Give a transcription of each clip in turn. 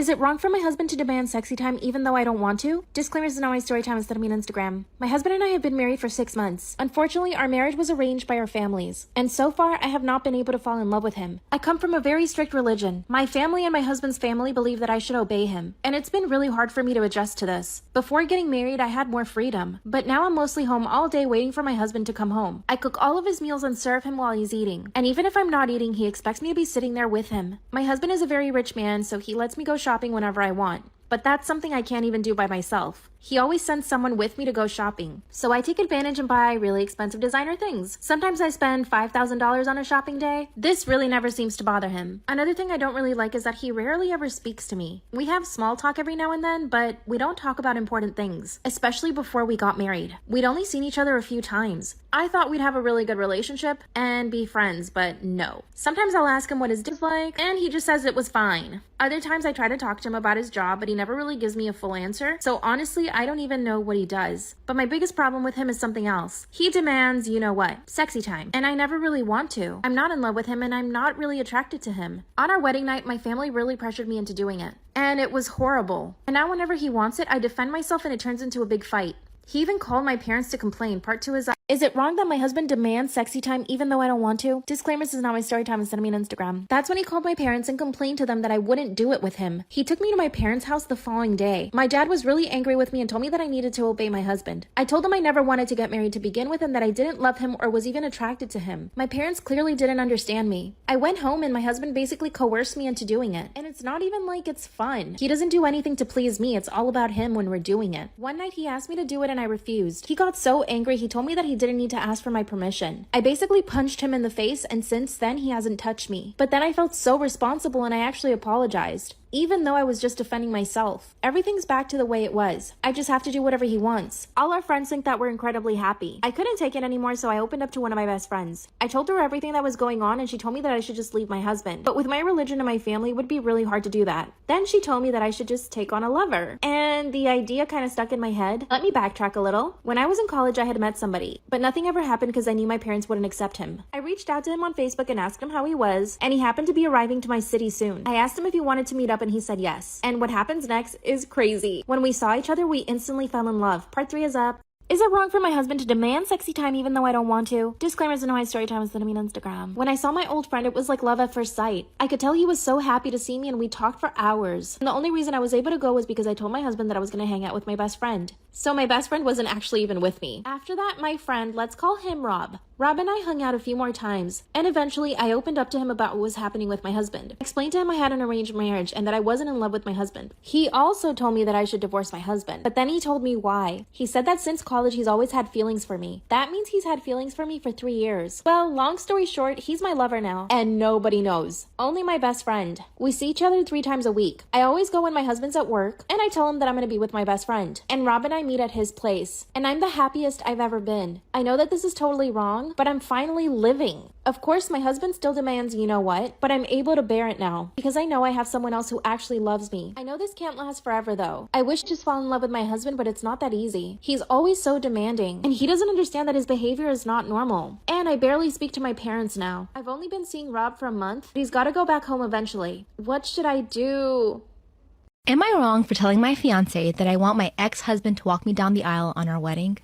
Is it wrong for my husband to demand sexy time even though I don't want to? Disclaimers is not my story time instead of me on Instagram. My husband and I have been married for 6 months. Unfortunately, our marriage was arranged by our families, and so far I have not been able to fall in love with him. I come from a very strict religion. My family and my husband's family believe that I should obey him, and it's been really hard for me to adjust to this. Before getting married, I had more freedom, but now I'm mostly home all day waiting for my husband to come home. I cook all of his meals and serve him while he's eating, and even if I'm not eating, he expects me to be sitting there with him. My husband is a very rich man, so he lets me go shopping whenever I want. But that's something I can't even do by myself. He always sends someone with me to go shopping. So I take advantage and buy really expensive designer things. Sometimes I spend $5,000 on a shopping day. This really never seems to bother him. Another thing I don't really like is that he rarely ever speaks to me. We have small talk every now and then, but we don't talk about important things, especially before we got married. We'd only seen each other a few times. I thought we'd have a really good relationship and be friends, but no. Sometimes I'll ask him what his day is like, and he just says it was fine. Other times I try to talk to him about his job, but he never really gives me a full answer. So honestly, I don't even know what he does. But my biggest problem with him is something else. He demands, you know what, sexy time. And I never really want to. I'm not in love with him and I'm not really attracted to him. On our wedding night, my family really pressured me into doing it. And it was horrible. And now whenever he wants it, I defend myself and it turns into a big fight. He even called my parents to complain. Part 2 is it wrong that my husband demands sexy time even though I don't want to? Disclaimers is not my story time instead of me on Instagram. That's when he called my parents and complained to them that I wouldn't do it with him. He took me to my parents' house the following day. My dad was really angry with me and told me that I needed to obey my husband. I told him I never wanted to get married to begin with and that I didn't love him or was even attracted to him. My parents clearly didn't understand me. I went home and my husband basically coerced me into doing it. And it's not even like it's fun. He doesn't do anything to please me. It's all about him when we're doing it. One night he asked me to do it and I refused. He got so angry he told me that he didn't need to ask for my permission. I basically punched him in the face and since then he hasn't touched me. But then I felt so responsible and I actually apologized. Even though I was just defending myself. Everything's back to the way it was. I just have to do whatever he wants. All our friends think that we're incredibly happy. I couldn't take it anymore, so I opened up to one of my best friends. I told her everything that was going on and she told me that I should just leave my husband. But with my religion and my family, it would be really hard to do that. Then she told me that I should just take on a lover. And the idea kind of stuck in my head. Let me backtrack a little. When I was in college, I had met somebody, but nothing ever happened because I knew my parents wouldn't accept him. I reached out to him on Facebook and asked him how he was, and he happened to be arriving to my city soon. I asked him if he wanted to meet up and he said yes. And what happens next is crazy. When we saw each other, we instantly fell in love. Part 3 is up. Is it wrong for my husband to demand sexy time even though I don't want to? Disclaimers in my story time instead of me on Instagram. When I saw my old friend, it was like love at first sight. I could tell he was so happy to see me and we talked for hours. And the only reason I was able to go was because I told my husband that I was going to hang out with my best friend. So my best friend wasn't actually even with me. After that, my friend, let's call him Rob. Rob and I hung out a few more times, and eventually I opened up to him about what was happening with my husband. I explained to him I had an arranged marriage and that I wasn't in love with my husband. He also told me that I should divorce my husband, but then he told me why. He said that since college he's always had feelings for me. That means he's had feelings for me for 3 years. Well, long story short, he's my lover now, and nobody knows. Only my best friend. We see each other 3 times a week. I always go when my husband's at work, and I tell him that I'm going to be with my best friend. And Rob and I meet at his place, and I'm the happiest I've ever been. I know that this is totally wrong, but I'm finally living. Of course, my husband still demands you know what, but I'm able to bear it now because I know I have someone else who actually loves me. I know this can't last forever though. I wish to just fall in love with my husband, but it's not that easy. He's always so demanding, and he doesn't understand that his behavior is not normal. And I barely speak to my parents now. I've only been seeing Rob for a month, but he's got to go back home eventually. What should I do? Am I wrong for telling my fiance that I want my ex-husband to walk me down the aisle on our wedding?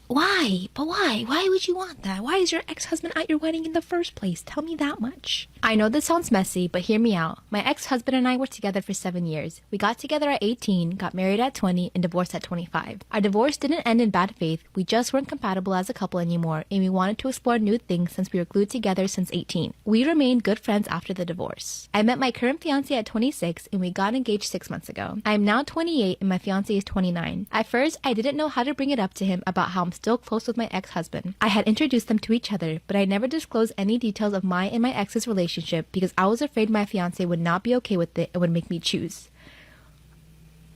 Why? But why? Why would you want that? Why is your ex-husband at your wedding in the first place? Tell me that much. I know this sounds messy, but hear me out. My ex-husband and I were together for 7 years. We got together at 18, got married at 20, and divorced at 25. Our divorce didn't end in bad faith. We just weren't compatible as a couple anymore, and we wanted to explore new things since we were glued together since 18. We remained good friends after the divorce. I met my current fiance at 26, and we got engaged 6 months ago. I am now 28, and my fiance is 29. At first, I didn't know how to bring it up to him about how I'm still close with my ex-husband. I had introduced them to each other, but I never disclosed any details of my and my ex's relationship because I was afraid my fiance would not be okay with it and would make me choose.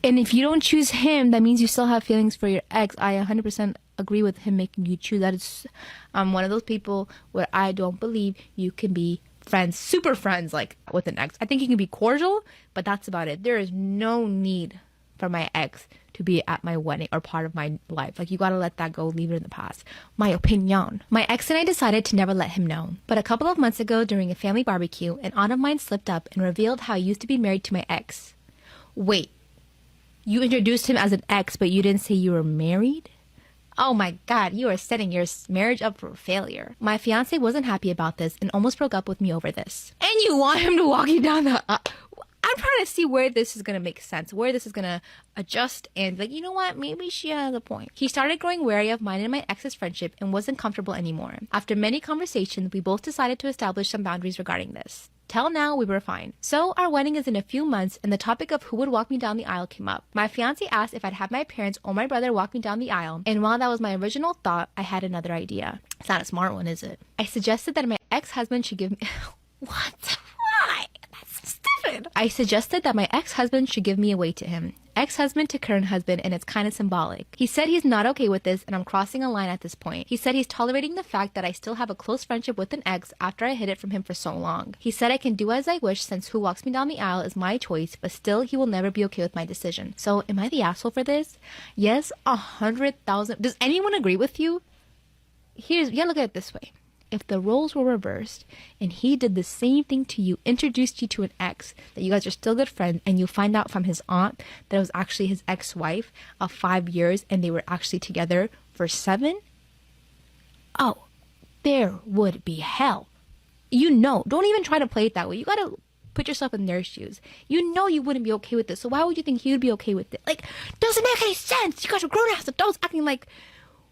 And if you don't choose him, that means you still have feelings for your ex. I 100% agree with him making you choose. That is, I'm one of those people where I don't believe you can be friends, super friends, like with an ex. I think you can be cordial, but that's about it. There is no need for my ex to be at my wedding or part of my life. Like, you gotta let that go, leave it in the past. My opinion. My ex and I decided to never let him know. But a couple of months ago during a family barbecue, an aunt of mine slipped up and revealed how I used to be married to my ex. Wait, you introduced him as an ex, but you didn't say you were married? Oh my god, you are setting your marriage up for failure. My fiance wasn't happy about this and almost broke up with me over this. And you want him to walk you down the... I'm trying to see where this is going to make sense, where this is going to adjust and be like, you know what, maybe she has a point. He started growing wary of mine and my ex's friendship and wasn't comfortable anymore. After many conversations, we both decided to establish some boundaries regarding this. Till now, we were fine. So our wedding is in a few months and the topic of who would walk me down the aisle came up. My fiance asked if I'd have my parents or my brother walk me down the aisle, and while that was my original thought, I had another idea. It's not a smart one, is it? I suggested that my ex-husband should give me... What? Why? That's stupid. I suggested that my ex-husband should give me away to him. Ex-husband to current husband, and it's kind of symbolic. He said he's not okay with this and I'm crossing a line at this point. He said he's tolerating the fact that I still have a close friendship with an ex after I hid it from him for so long. He said I can do as I wish since who walks me down the aisle is my choice, but still he will never be okay with my decision. So am I the asshole for this? Yes, 100,000. Does anyone agree with you? You gotta look at it this way. If the roles were reversed and he did the same thing to you, introduced you to an ex, that you guys are still good friends, and you find out from his aunt that it was actually his ex-wife of 5 years and they were actually together for 7, oh, there would be hell. You know, don't even try to play it that way. You gotta put yourself in their shoes. You know you wouldn't be okay with this, so why would you think he would be okay with it? Like, doesn't make any sense. You guys are grown-ass adults acting like,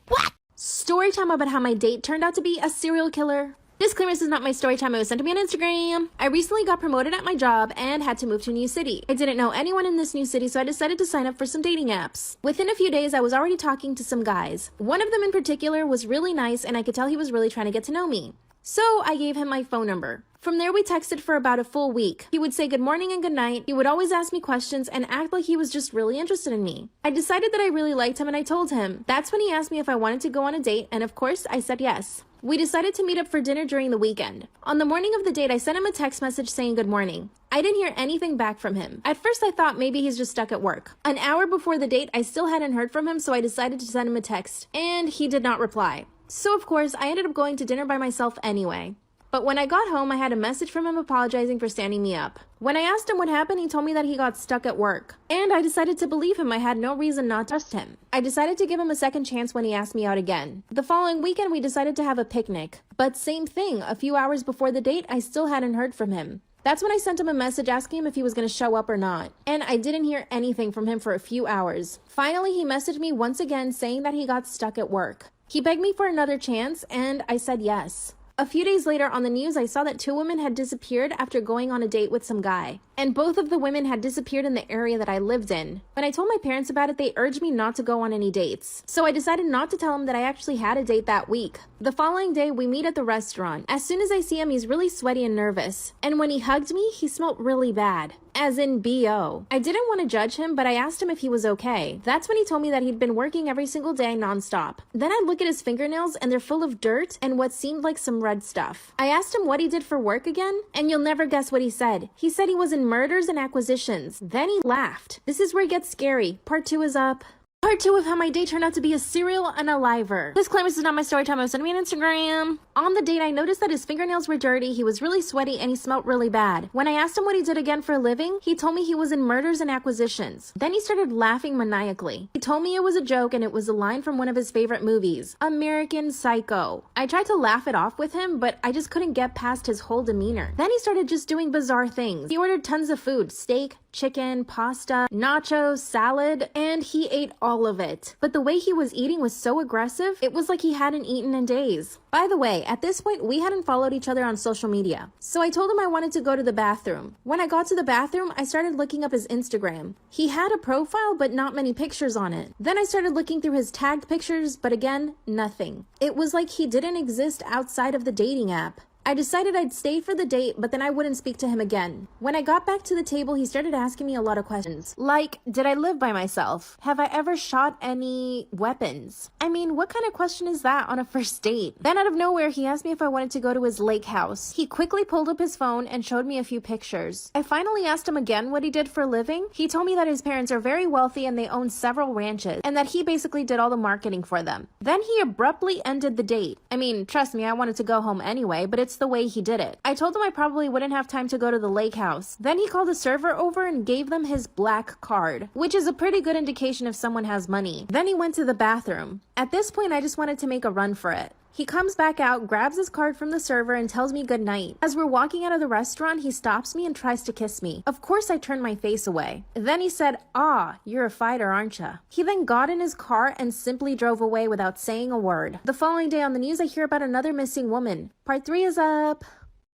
what? Story time about how my date turned out to be a serial killer. Disclaimer, this is not my story time. It was sent to me on Instagram. I recently got promoted at my job and had to move to a new city. I didn't know anyone in this new city, so I decided to sign up for some dating apps. Within a few days, I was already talking to some guys. One of them in particular was really nice, and I could tell he was really trying to get to know me. So I gave him my phone number. From there, we texted for about a full week. He would say good morning and good night. He would always ask me questions and act like he was just really interested in me. I decided that I really liked him and I told him. That's when he asked me if I wanted to go on a date, and of course, I said yes. We decided to meet up for dinner during the weekend. On the morning of the date, I sent him a text message saying good morning. I didn't hear anything back from him. At first, I thought maybe he's just stuck at work. An hour before the date, I still hadn't heard from him, so I decided to send him a text, and he did not reply. So of course, I ended up going to dinner by myself anyway. But when I got home, I had a message from him apologizing for standing me up. When I asked him what happened, he told me that he got stuck at work. And I decided to believe him. I had no reason not to trust him. I decided to give him a second chance when he asked me out again. The following weekend, we decided to have a picnic. But same thing, a few hours before the date, I still hadn't heard from him. That's when I sent him a message asking him if he was going to show up or not. And I didn't hear anything from him for a few hours. Finally, he messaged me once again saying that he got stuck at work. He begged me for another chance, and I said yes. A few days later on the news, I saw that 2 women had disappeared after going on a date with some guy. And both of the women had disappeared in the area that I lived in. When I told my parents about it, they urged me not to go on any dates. So I decided not to tell them that I actually had a date that week. The following day, we meet at the restaurant. As soon as I see him, he's really sweaty and nervous. And when he hugged me, he smelled really bad. As in B.O. I didn't want to judge him, but I asked him if he was okay. That's when he told me that he'd been working every single day nonstop. Then I look at his fingernails and they're full of dirt and what seemed like some red stuff. I asked him what he did for work again, and you'll never guess what he said. He said he was in murders and acquisitions. Then he laughed. This is where it gets scary. Part 2 is up. Part 2 of how my date turned out to be a serial unaliver. Disclaimer, this is not my story time. I was sending me on Instagram. On the date, I noticed that his fingernails were dirty, he was really sweaty, and he smelled really bad. When I asked him what he did again for a living, he told me he was in murders and acquisitions. Then he started laughing maniacally. He told me it was a joke and it was a line from one of his favorite movies, American Psycho. I tried to laugh it off with him, but I just couldn't get past his whole demeanor. Then he started just doing bizarre things. He ordered tons of food, steak, chicken, pasta, nachos, salad, and he ate all of it. But the way he was eating was so aggressive, it was like he hadn't eaten in days. By the way, at this point, we hadn't followed each other on social media. So I told him I wanted to go to the bathroom. When I got to the bathroom, I started looking up his Instagram. He had a profile, but not many pictures on it. Then I started looking through his tagged pictures, but again, nothing. It was like he didn't exist outside of the dating app. I decided I'd stay for the date, but then I wouldn't speak to him again. When I got back to the table, he started asking me a lot of questions. Like, did I live by myself? Have I ever shot any weapons? I mean, what kind of question is that on a first date? Then out of nowhere, he asked me if I wanted to go to his lake house. He quickly pulled up his phone and showed me a few pictures. I finally asked him again what he did for a living. He told me that his parents are very wealthy and they own several ranches, and that he basically did all the marketing for them. Then he abruptly ended the date. I mean, trust me, I wanted to go home anyway, but it's just the way he did it. I told him I probably wouldn't have time to go to the lake house. Then he called the server over and gave them his black card, which is a pretty good indication if someone has money. Then he went to the bathroom. At this point, I just wanted to make a run for it. He comes back out, grabs his card from the server, and tells me goodnight. As we're walking out of the restaurant, he stops me and tries to kiss me. Of course, I turned my face away. Then he said, "Ah, you're a fighter, aren't ya?" He then got in his car and simply drove away without saying a word. The following day on the news, I hear about another missing woman. Part 3 is up.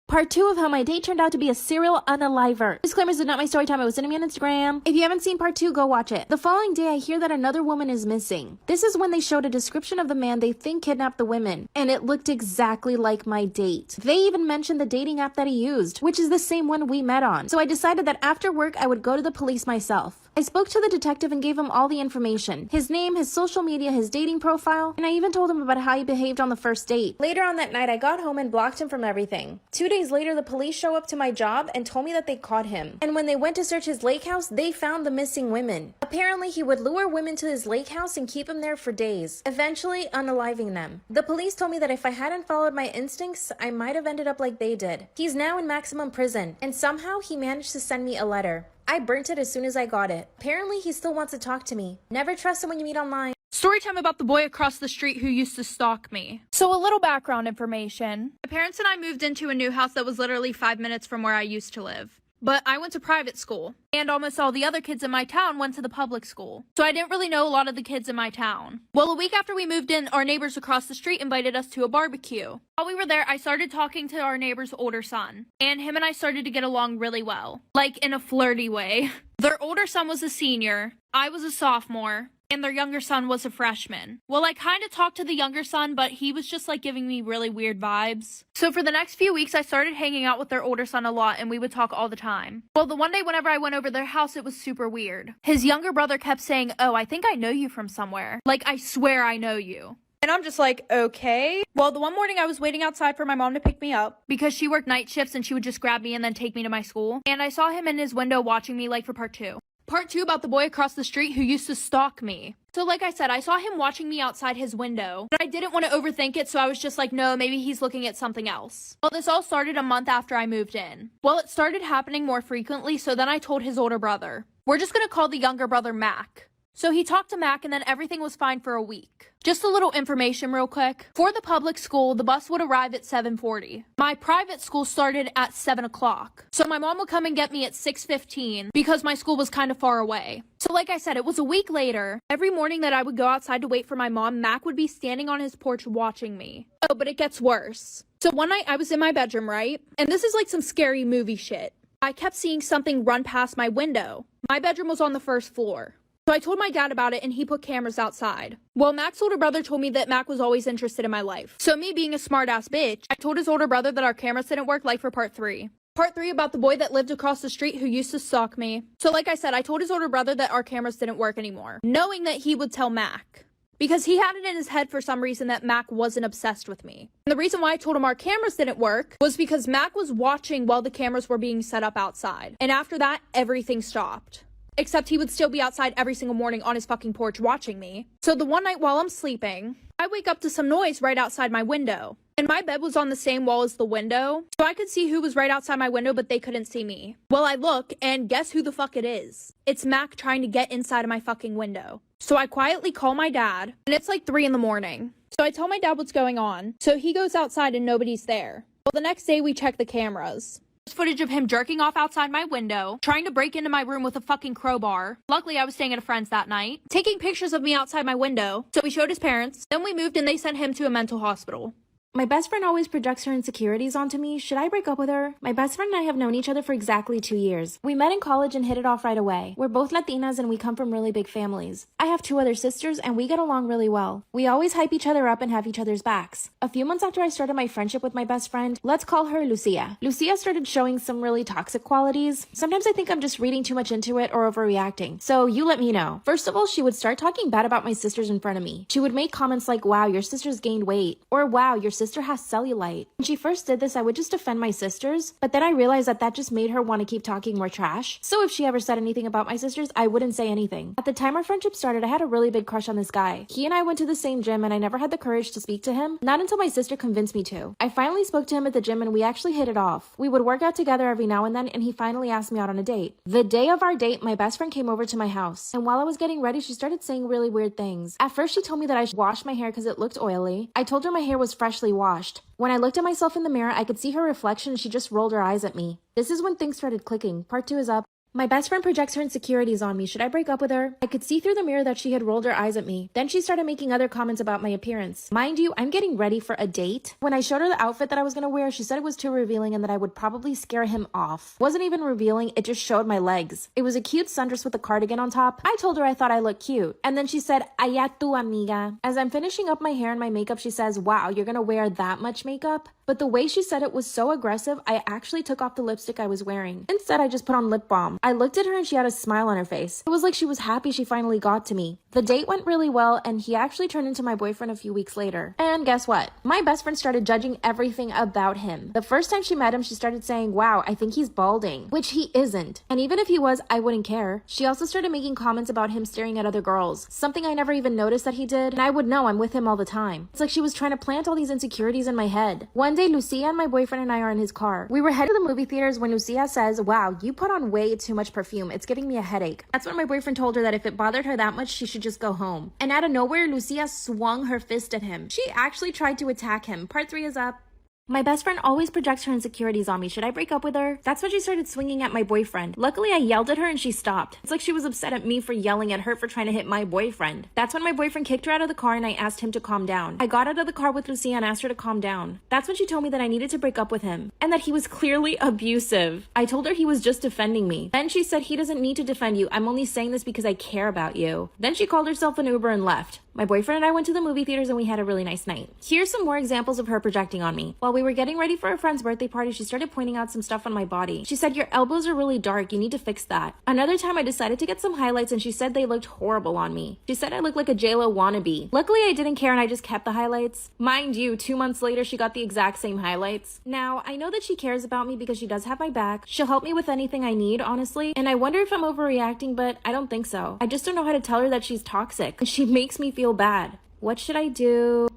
Part 2 of how my date turned out to be a serial unaliver. Disclaimers is not my story time. It was sending me on Instagram. If you haven't seen part 2, go watch it. The following day, I hear that another woman is missing. This is when they showed a description of the man they think kidnapped the women, and it looked exactly like my date. They even mentioned the dating app that he used, which is the same one we met on. So I decided that after work, I would go to the police myself. I spoke to the detective and gave him all the information. His name, his social media, his dating profile, and I even told him about how he behaved on the first date. Later on that night, I got home and blocked him from everything. 2 days later, the police show up to my job and told me that they caught him. And when they went to search his lake house, they found the missing women. Apparently, he would lure women to his lake house and keep them there for days, eventually unaliving them. The police told me that if I hadn't followed my instincts, I might have ended up like they did. He's now in maximum prison, and somehow he managed to send me a letter. I burnt it as soon as I got it. Apparently, he still wants to talk to me. Never trust someone you meet online. Storytime about the boy across the street who used to stalk me. So a little background information. My parents and I moved into a new house that was literally 5 minutes from where I used to live. But I went to private school, and almost all the other kids in my town went to the public school. So I didn't really know a lot of the kids in my town. Well, a week after we moved in, our neighbors across the street invited us to a barbecue. While we were there, I started talking to our neighbor's older son, and him and I started to get along really well. Like, in a flirty way. Their older son was a senior, I was a sophomore, and their younger son was a freshman. Well, I kind of talked to the younger son, but he was just like giving me really weird vibes. So for the next few weeks, I started hanging out with their older son a lot, and we would talk all the time. Well, the one day whenever I went over their house, it was super weird. His younger brother kept saying, "Oh, I think I know you from somewhere. Like, I swear I know you." And I'm just like, okay. Well, the one morning I was waiting outside for my mom to pick me up because she worked night shifts and she would just grab me and then take me to my school. And I saw him in his window watching me like for part 2. Part 2 about the boy across the street who used to stalk me. So like I said, I saw him watching me outside his window, but I didn't want to overthink it, so I was just like, no, maybe he's looking at something else. Well, this all started a month after I moved in. Well, it started happening more frequently, so then I told his older brother. We're just gonna call the younger brother Mac. So he talked to Mac and then everything was fine for a week. Just a little information real quick. For the public school, the bus would arrive at 7:40. My private school started at 7 o'clock. So my mom would come and get me at 6:15 because my school was kind of far away. So like I said, it was a week later. Every morning that I would go outside to wait for my mom, Mac would be standing on his porch watching me. Oh, but it gets worse. So one night I was in my bedroom, right? And this is like some scary movie shit. I kept seeing something run past my window. My bedroom was on the first floor. So I told my dad about it and he put cameras outside. Well, Mac's older brother told me that Mac was always interested in my life. So me being a smart ass bitch, I told his older brother that our cameras didn't work like for part 3. Part 3 about the boy that lived across the street who used to stalk me. So like I said, I told his older brother that our cameras didn't work anymore, knowing that he would tell Mac. Because he had it in his head for some reason that Mac wasn't obsessed with me. And the reason why I told him our cameras didn't work was because Mac was watching while the cameras were being set up outside. And after that, everything stopped. Except he would still be outside every single morning on his fucking porch watching me. So the one night while I'm sleeping, I wake up to some noise right outside my window. And my bed was on the same wall as the window, so I could see who was right outside my window, but they couldn't see me. Well, I look, and guess who the fuck it is? It's Mac trying to get inside of my fucking window. So I quietly call my dad, and it's like 3 in the morning. So I tell my dad what's going on. So he goes outside and nobody's there. Well, the next day we check the cameras. There's footage of him jerking off outside my window, trying to break into my room with a fucking crowbar. Luckily, I was staying at a friend's that night. Taking pictures of me outside my window. So we showed his parents. Then we moved and they sent him to a mental hospital. My best friend always projects her insecurities onto me. Should I break up with her? My best friend and I have known each other for exactly 2 years. We met in college and hit it off right away. We're both Latinas and we come from really big families. I have 2 other sisters and we get along really well. We always hype each other up and have each other's backs. A few months after I started my friendship with my best friend, let's call her Lucia. Lucia started showing some really toxic qualities. Sometimes I think I'm just reading too much into it or overreacting. So you let me know. First of all, she would start talking bad about my sisters in front of me. She would make comments like, "Wow, your sisters gained weight," or "Wow, your sister has cellulite. When she first did this, I would just defend my sisters, but then I realized that that just made her want to keep talking more trash. So if she ever said anything about my sisters, I wouldn't say anything. At the time our friendship started, I had a really big crush on this guy. He and I went to the same gym and I never had the courage to speak to him, not until my sister convinced me to. I finally spoke to him at the gym and we actually hit it off. We would work out together every now and then and he finally asked me out on a date. The day of our date, my best friend came over to my house, and while I was getting ready, she started saying really weird things. At first, she told me that I should wash my hair because it looked oily. I told her my hair was freshly washed. When I looked at myself in the mirror, I could see her reflection and she just rolled her eyes at me. This is when things started clicking. Part 2 is up. My best friend projects her insecurities on me. Should I break up with her? I could see through the mirror that she had rolled her eyes at me. Then she started making other comments about my appearance. Mind you, I'm getting ready for a date. When I showed her the outfit that I was gonna wear, she said it was too revealing and that I would probably scare him off. Wasn't even revealing, it just showed my legs. It was a cute sundress with a cardigan on top. I told her I thought I looked cute. And then she said, "Allá tu amiga." As I'm finishing up my hair and my makeup, she says, "Wow, you're gonna wear that much makeup?" But the way she said it was so aggressive, I actually took off the lipstick I was wearing. Instead, I just put on lip balm. I looked at her and she had a smile on her face. It was like she was happy she finally got to me. The date went really well and he actually turned into my boyfriend a few weeks later. And guess what? My best friend started judging everything about him. The first time she met him, she started saying, "Wow, I think he's balding," which he isn't. And even if he was, I wouldn't care. She also started making comments about him staring at other girls, something I never even noticed that he did, and I would know I'm with him all the time. It's like she was trying to plant all these insecurities in my head. One day, Lucia and my boyfriend and I are in his car. We were headed to the movie theaters when Lucia says, "Wow, you put on way too much perfume. It's giving me a headache." That's when my boyfriend told her that if it bothered her that much, she should just go home. And out of nowhere, Lucia swung her fist at him. She actually tried to attack him. Part 3 is up. My best friend always projects her insecurities on me. Should I break up with her? That's when she started swinging at my boyfriend. Luckily, I yelled at her and she stopped. It's like she was upset at me for yelling at her for trying to hit my boyfriend. That's when my boyfriend kicked her out of the car and I asked him to calm down. I got out of the car with Lucia and asked her to calm down. That's when she told me that I needed to break up with him and that he was clearly abusive. I told her he was just defending me. Then she said, "He doesn't need to defend you. I'm only saying this because I care about you." Then she called herself an Uber and left. My boyfriend and I went to the movie theaters and we had a really nice night. Here's some more examples of her projecting on me. While we were getting ready for a friend's birthday party, she started pointing out some stuff on my body. She said, "Your elbows are really dark. You need to fix that." Another time I decided to get some highlights and she said they looked horrible on me. She said I looked like a JLo wannabe. Luckily, I didn't care and I just kept the highlights. Mind you, 2 months later, she got the exact same highlights. Now, I know that she cares about me because she does have my back. She'll help me with anything I need, honestly. And I wonder if I'm overreacting, but I don't think so. I just don't know how to tell her that she's toxic. She makes me feel bad. What should I do?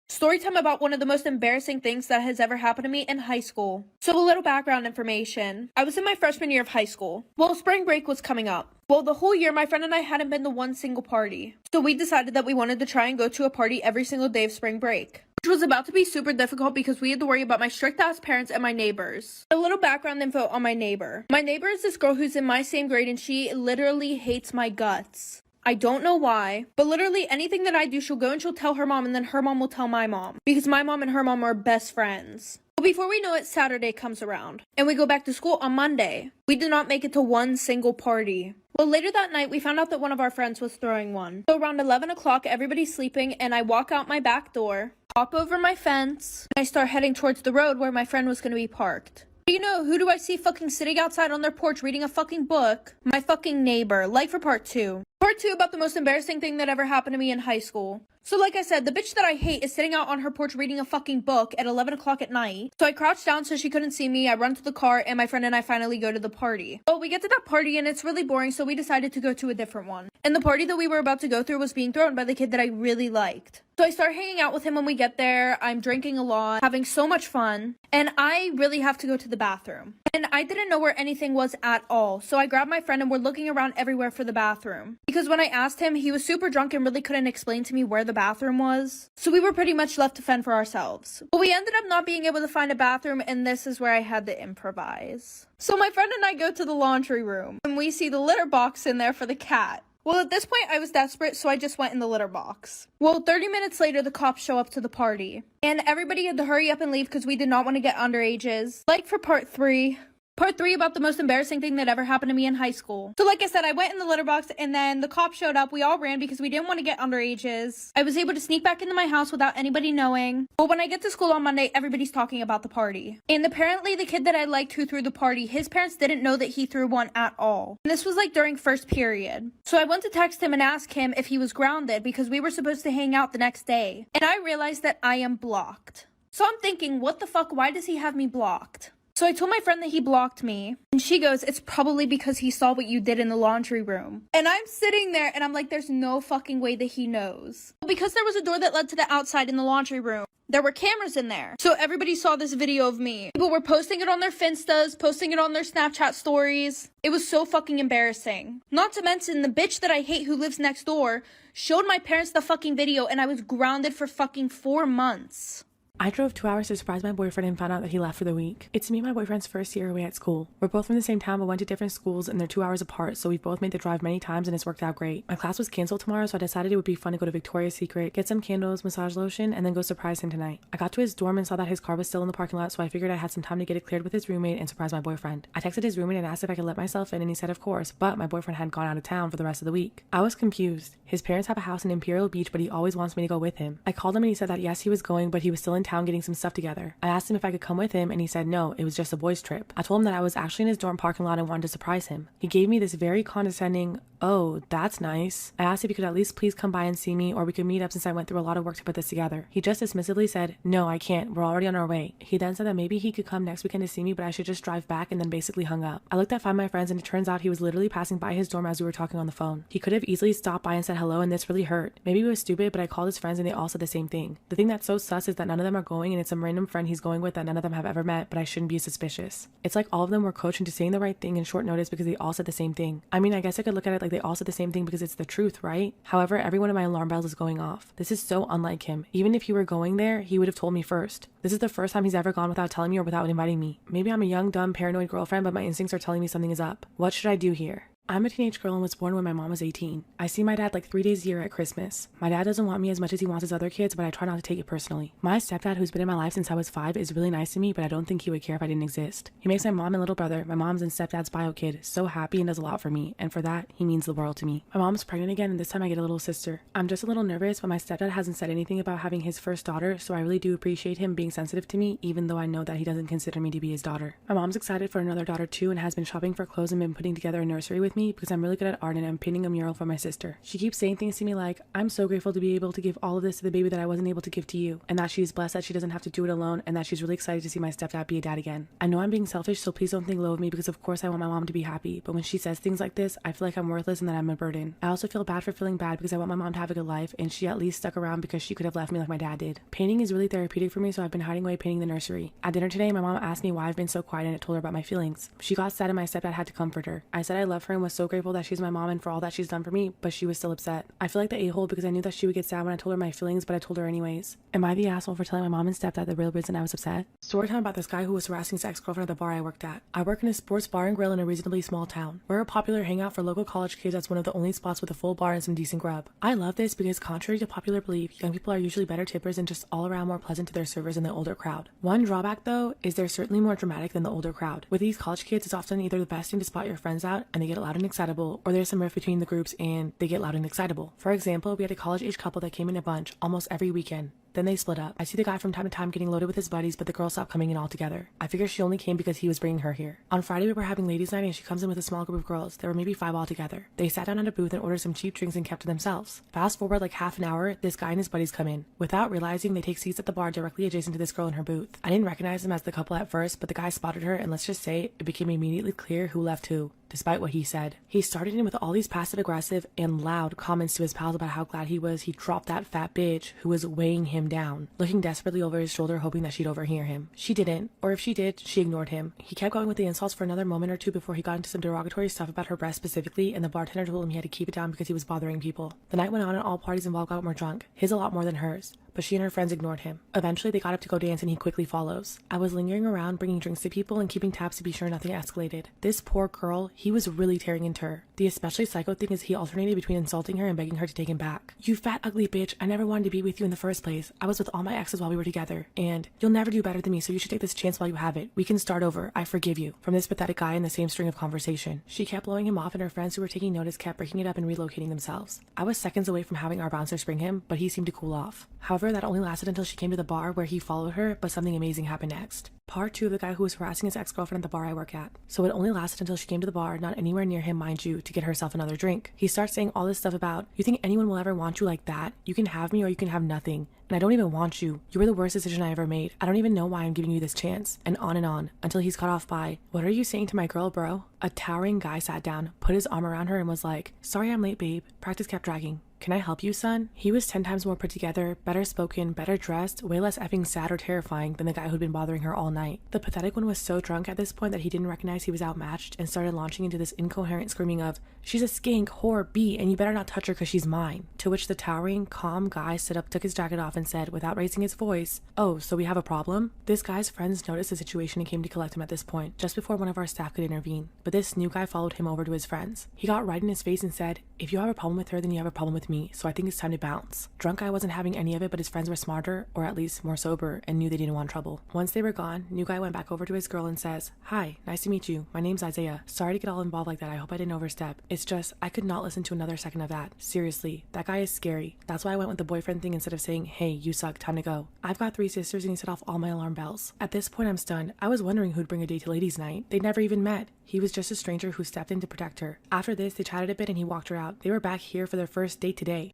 Storytime about one of the most embarrassing things that has ever happened to me in high school. So a little background information. I was in my freshman year of high school. Well, spring break was coming up. Well, the whole year, my friend and I hadn't been to one single party. So we decided that we wanted to try and go to a party every single day of spring break, which was about to be super difficult because we had to worry about my strict-ass parents and my neighbors. A little background info on my neighbor. My neighbor is this girl who's in my same grade and she literally hates my guts. I don't know why, but literally anything that I do, she'll go and she'll tell her mom and then her mom will tell my mom because my mom and her mom are best friends. But before we know it, Saturday comes around and we go back to school on Monday. We did not make it to one single party. Well, later that night, we found out that one of our friends was throwing one. So around 11 o'clock, everybody's sleeping and I walk out my back door, hop over my fence, and I start heading towards the road where my friend was going to be parked. You know, who do I see fucking sitting outside on their porch reading a fucking book? My fucking neighbor. Life for part 2. Part 2 about the most embarrassing thing that ever happened to me in high school. So like I said, the bitch that I hate is sitting out on her porch reading a fucking book at 11 o'clock at night. So I crouch down so she couldn't see me. I run to the car and my friend and I finally go to the party. Well, we get to that party and it's really boring, so we decided to go to a different one. And the party that we were about to go through was being thrown by the kid that I really liked. So I start hanging out with him when we get there. I'm drinking a lot, having so much fun, and I really have to go to the bathroom. And I didn't know where anything was at all. So I grabbed my friend and we're looking around everywhere for the bathroom. Because when I asked him, he was super drunk and really couldn't explain to me where the bathroom was. So we were pretty much left to fend for ourselves. But we ended up not being able to find a bathroom, and this is where I had to improvise. So my friend and I go to the laundry room and we see the litter box in there for the cat. Well, at this point, I was desperate, so I just went in the litter box. Well, 30 minutes later, the cops show up to the party. And everybody had to hurry up and leave because we did not want to get underages. Like for part 3. Part 3 about the most embarrassing thing that ever happened to me in high school. So like I said, I went in the litter box and then the cops showed up. We all ran because we didn't want to get underages. I was able to sneak back into my house without anybody knowing. But when I get to school on Monday, everybody's talking about the party. And apparently the kid that I liked who threw the party, his parents didn't know that he threw one at all. And this was like during first period. So I went to text him and ask him if he was grounded because we were supposed to hang out the next day. And I realized that I am blocked. So I'm thinking, what the fuck, why does he have me blocked? So I told my friend that he blocked me, and she goes, it's probably because he saw what you did in the laundry room. And I'm sitting there, and I'm like, there's no fucking way that he knows. Because there was a door that led to the outside in the laundry room, there were cameras in there. So everybody saw this video of me. People were posting it on their Finstas, posting it on their Snapchat stories. It was so fucking embarrassing. Not to mention, the bitch that I hate who lives next door showed my parents the fucking video, and I was grounded for fucking 4 months. I drove 2 hours to surprise my boyfriend and found out that he left for the week. It's me and my boyfriend's first year away at school. We're both from the same town but went to different schools and they're 2 hours apart, so we've both made the drive many times and it's worked out great. My class was canceled tomorrow, so I decided it would be fun to go to Victoria's Secret, get some candles, massage lotion, and then go surprise him tonight. I got to his dorm and saw that his car was still in the parking lot, so I figured I had some time to get it cleared with his roommate and surprise my boyfriend. I texted his roommate and asked if I could let myself in, and he said of course, but my boyfriend hadn't gone out of town for the rest of the week. I was confused. His parents have a house in Imperial Beach, but he always wants me to go with him. I called him and he said that yes, he was going, but he was still in town getting some stuff together. I asked him if I could come with him and he said no, it was just a boys trip. I told him that I was actually in his dorm parking lot and wanted to surprise him. He gave me this very condescending, "Oh, that's nice." I asked if he could at least please come by and see me, or we could meet up since I went through a lot of work to put this together. He just dismissively said, "No, I can't. We're already on our way." He then said that maybe he could come next weekend to see me, but I should just drive back, and then basically hung up. I looked at Find My Friends and it turns out he was literally passing by his dorm as we were talking on the phone. He could have easily stopped by and said hello, and this really hurt. Maybe it was stupid, but I called his friends and they all said the same thing. The thing that's so sus is that none of them are going, and it's some random friend he's going with that none of them have ever met, but I shouldn't be suspicious. It's like all of them were coached into saying the right thing in short notice because they all said the same thing. I mean, I guess I could look at it like they all said the same thing because it's the truth, right? However, every one of my alarm bells is going off. This is so unlike him. Even if he were going there, he would have told me first. This is the first time he's ever gone without telling me or without inviting me. Maybe I'm a young, dumb, paranoid girlfriend, but my instincts are telling me something is up. What should I do here? I'm a teenage girl and was born when my mom was 18. I see my dad like 3 days a year at Christmas. My dad doesn't want me as much as he wants his other kids, but I try not to take it personally. My stepdad, who's been in my life since I was 5, is really nice to me, but I don't think he would care if I didn't exist. He makes my mom and little brother, my mom's and stepdad's bio kid, so happy and does a lot for me, and for that, he means the world to me. My mom's pregnant again, and this time I get a little sister. I'm just a little nervous, but my stepdad hasn't said anything about having his first daughter, so I really do appreciate him being sensitive to me, even though I know that he doesn't consider me to be his daughter. My mom's excited for another daughter too, and has been shopping for clothes and been putting together a nursery with me because I'm really good at art and I'm painting a mural for my sister. She keeps saying things to me like, "I'm so grateful to be able to give all of this to the baby that I wasn't able to give to you," and that she's blessed that she doesn't have to do it alone, and that she's really excited to see my stepdad be a dad again. I know I'm being selfish, so please don't think low of me because of course I want my mom to be happy, but when she says things like this, I feel like I'm worthless and that I'm a burden. I also feel bad for feeling bad because I want my mom to have a good life, and she at least stuck around because she could have left me like my dad did. Painting is really therapeutic for me, so I've been hiding away painting the nursery. At dinner today, my mom asked me why I've been so quiet and I told her about my feelings. She got sad and my stepdad had to comfort her. I said I love her and was so grateful that she's my mom and for all that she's done for me, but she was still upset. I feel like the a-hole because I knew that she would get sad when I told her my feelings, but I told her anyways. Am I the asshole for telling my mom and stepdad the real reason I was upset? Story time about this guy who was harassing his ex-girlfriend at the bar I worked at. I work in a sports bar and grill in a reasonably small town. We're a popular hangout for local college kids that's one of the only spots with a full bar and some decent grub. I love this because contrary to popular belief, young people are usually better tippers and just all around more pleasant to their servers than the older crowd. One drawback though is they're certainly more dramatic than the older crowd. With these college kids, it's often either the best thing to spot your friends out and they get loud and excitable, or there's some rift between the groups and they get loud and excitable. For example, we had a college-age couple that came in a bunch almost every weekend. Then they split up. I see the guy from time to time getting loaded with his buddies, but the girl stopped coming in altogether. I figure she only came because he was bringing her here. On Friday, we were having ladies' night and she comes in with a small group of girls. There were maybe 5 altogether. They sat down at a booth and ordered some cheap drinks and kept to themselves. Fast forward like half an hour, this guy and his buddies come in. Without realizing, they take seats at the bar directly adjacent to this girl in her booth. I didn't recognize them as the couple at first, but the guy spotted her, and let's just say it became immediately clear who left who. Despite what he said, he started in with all these passive-aggressive and loud comments to his pals about how glad he was he dropped that fat bitch who was weighing him down, looking desperately over his shoulder hoping that she'd overhear him. She didn't, or if she did, she ignored him. He kept going with the insults for another moment or two before he got into some derogatory stuff about her breast specifically, and the bartender told him he had to keep it down because he was bothering people. The night went on and all parties involved got more drunk, his a lot more than hers, but she and her friends ignored him. Eventually, they got up to go dance and he quickly follows. I was lingering around, bringing drinks to people and keeping tabs to be sure nothing escalated. This poor girl, he was really tearing into her. The especially psycho thing is he alternated between insulting her and begging her to take him back. "You fat ugly bitch, I never wanted to be with you in the first place. I was with all my exes while we were together, and you'll never do better than me, so you should take this chance while you have it. We can start over. I forgive you." From this pathetic guy in the same string of conversation. She kept blowing him off and her friends who were taking notice kept breaking it up and relocating themselves. I was seconds away from having our bouncer spring him, but he seemed to cool off. However, However, that only lasted until she came to the bar where he followed her, but something amazing happened next. Part 2 of the guy who was harassing his ex-girlfriend at the bar I work at. So it only lasted until she came to the bar, not anywhere near him, mind you, to get herself another drink. He starts saying all this stuff about, you think anyone will ever want you like that? You can have me or you can have nothing. And I don't even want you. You were the worst decision I ever made. I don't even know why I'm giving you this chance. And on, until he's cut off by, what are you saying to my girl, bro? A towering guy sat down, put his arm around her and was like, sorry I'm late, babe. Practice kept dragging. Can I help you, son? He was 10 times more put together, better spoken, better dressed, way less effing sad or terrifying than the guy who'd been bothering her all night. The pathetic one was so drunk at this point that he didn't recognize he was outmatched and started launching into this incoherent screaming of, she's a skink, whore, B, and you better not touch her because she's mine. To which the towering, calm guy stood up, took his jacket off and said, without raising his voice, oh, so we have a problem? This guy's friends noticed the situation and came to collect him at this point, just before one of our staff could intervene. But this new guy followed him over to his friends. He got right in his face and said, if you have a problem with her, then you have a problem with me, so I think it's time to bounce. Drunk guy wasn't having any of it, but his friends were smarter, or at least more sober, and knew they didn't want trouble. Once they were gone, new guy went back over to his girl and says, hi, nice to meet you. My name's Isaiah. Sorry to get all involved like that. I hope I didn't overstep. It's just, I could not listen to another second of that. Seriously, that guy is scary. That's why I went with the boyfriend thing instead of saying, hey, you suck, time to go. I've got 3 sisters and he set off all my alarm bells. At this point, I'm stunned. I was wondering who'd bring a date to ladies' night. They'd never even met. He was just a stranger who stepped in to protect her. After this, they chatted a bit and he walked her out. They were back here for their first date today.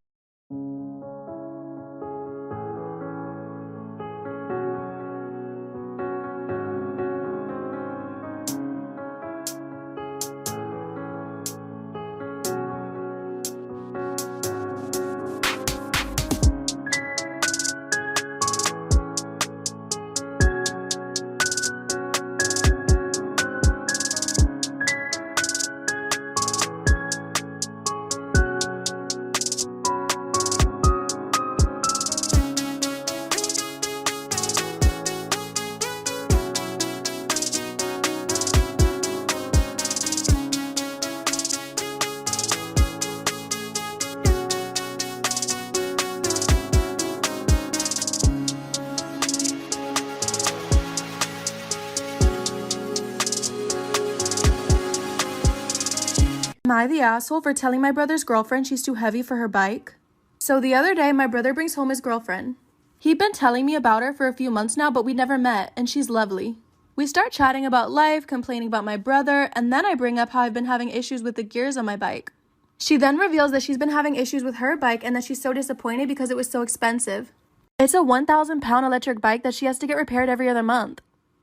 Am I the asshole for telling my brother's girlfriend she's too heavy for her bike? So the other day, my brother brings home his girlfriend. He'd been telling me about her for a few months now, but we never met, and she's lovely. We start chatting about life, complaining about my brother, and then I bring up how I've been having issues with the gears on my bike. She then reveals that she's been having issues with her bike and that she's so disappointed because it was so expensive. It's a 1,000-pound electric bike that she has to get repaired every other month.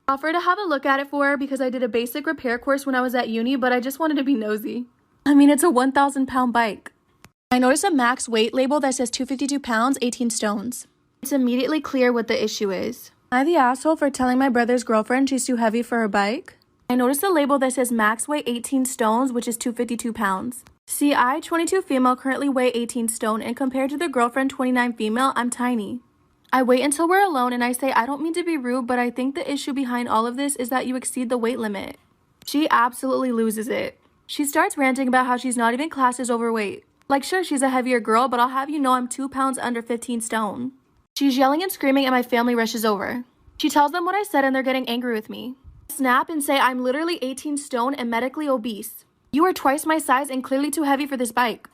I offered to have a look at it for her because I did a basic repair course when I was at uni, but I just wanted to be nosy. I mean, it's a 1,000-pound bike. I noticed a max weight label that says 252 pounds, 18 stones. It's immediately clear what the issue is. Am I the asshole for telling my brother's girlfriend she's too heavy for her bike? I noticed a label that says max weight 18 stones, which is 252 pounds. See, I, 22 female, currently weigh 18 stone, and compared to the girlfriend, 29 female, I'm tiny. I wait until we're alone and I say, I don't mean to be rude, but I think the issue behind all of this is that you exceed the weight limit. She absolutely loses it. She starts ranting about how she's not even classed as overweight. Like, sure, she's a heavier girl, but I'll have you know I'm 2 pounds under 15 stone. She's yelling and screaming and my family rushes over. She tells them what I said and they're getting angry with me. I snap and say I'm literally 18 stone and medically obese. You are twice my size and clearly too heavy for this bike.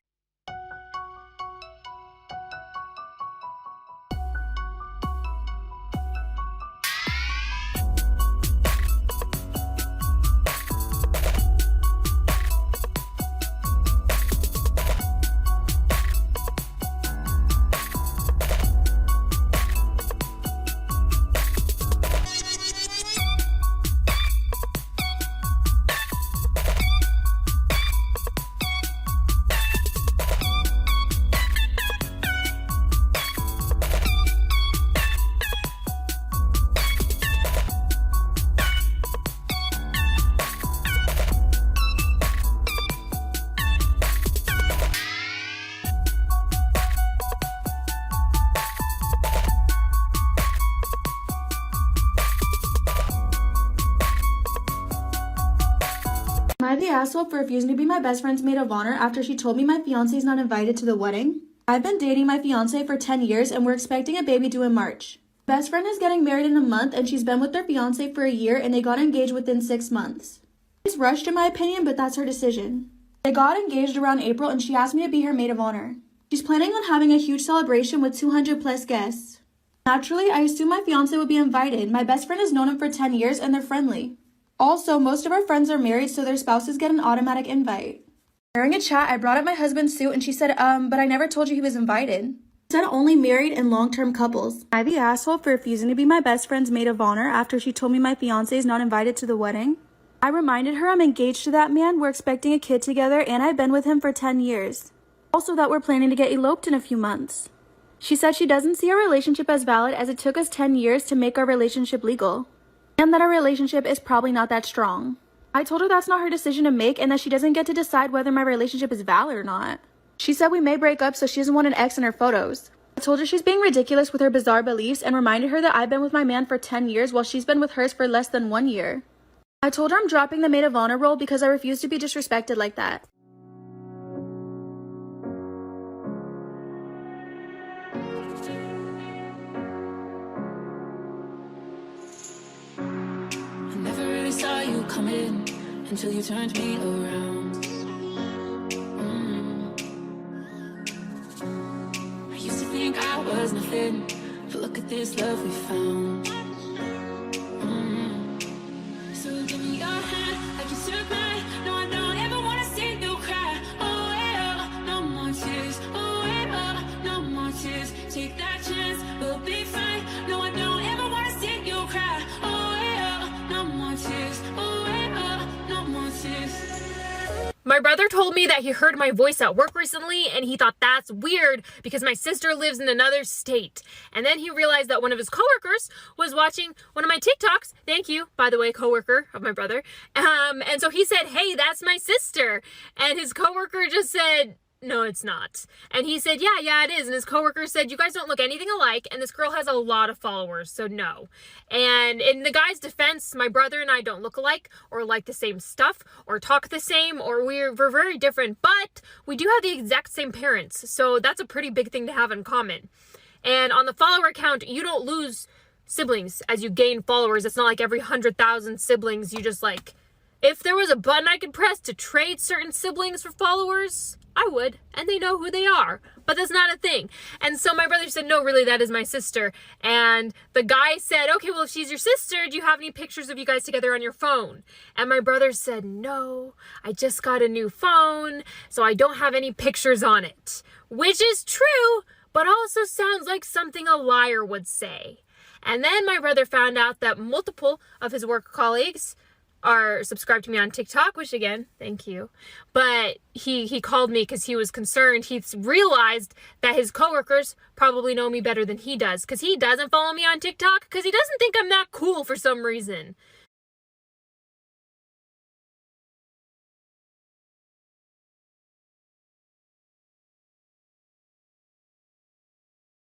Am I the asshole for refusing to be my best friend's maid of honor after she told me my fiance is not invited to the wedding? I've been dating my fiance for 10 years and we're expecting a baby due in March. Best friend is getting married in a month and she's been with their fiance for a year and they got engaged within 6 months. It's rushed in my opinion, but that's her decision. They got engaged around April and she asked me to be her maid of honor. She's planning on having a huge celebration with 200 plus guests. Naturally, I assumed my fiance would be invited. My best friend has known him for 10 years and they're friendly. Also, most of our friends are married, so their spouses get an automatic invite. During a chat, I brought up my husband's suit and she said, but I never told you he was invited. She said only married and long-term couples. Am I the asshole for refusing to be my best friend's maid of honor after she told me my fiance is not invited to the wedding? I reminded her I'm engaged to that man, we're expecting a kid together, and I've been with him for 10 years. Also that we're planning to get eloped in a few months. She said she doesn't see our relationship as valid as it took us 10 years to make our relationship legal, and that our relationship is probably not that strong. I told her that's not her decision to make and that she doesn't get to decide whether my relationship is valid or not. She said we may break up so she doesn't want an ex in her photos. I told her she's being ridiculous with her bizarre beliefs and reminded her that I've been with my man for 10 years while she's been with hers for less than 1 year. I told her I'm dropping the maid of honor role because I refuse to be disrespected like that. I never really saw you coming until you turned me around. I used to think I was nothing, but look at this love we found. So give me your hand like you took mine. No, I don't ever wanna see you cry. Oh yeah, no more tears. Oh yeah, no more tears. Take that chance, we'll be fine. No, I don't ever wanna see you cry. Oh yeah, no more tears. Oh yeah, no more tears. My brother told me that he heard my voice at work recently and he thought that's weird because my sister lives in another state. And then he realized that one of his coworkers was watching one of my TikToks. Thank you, by the way, coworker of my brother. And so he said, "Hey, that's my sister." And his coworker just said, "No, it's not." And he said, yeah, it is. And his coworker said, "You guys don't look anything alike. And this girl has a lot of followers, so no." And in the guy's defense, my brother and I don't look alike or like the same stuff or talk the same or we're very different, but we do have the exact same parents. So that's a pretty big thing to have in common. And on the follower count, you don't lose siblings as you gain followers. It's not like every 100,000 siblings you just like, if there was a button I could press to trade certain siblings for followers, I would, and they know who they are, but that's not a thing. And so my brother said, "No, really, that is my sister." And the guy said, "Okay, well, if she's your sister, do you have any pictures of you guys together on your phone?" And my brother said, "No, I just got a new phone, so I don't have any pictures on it," which is true, but also sounds like something a liar would say. And then my brother found out that multiple of his work colleagues are subscribed to me on TikTok, which again, thank you. But he called me because he was concerned. He realized that his coworkers probably know me better than he does because he doesn't follow me on TikTok because he doesn't think I'm that cool for some reason.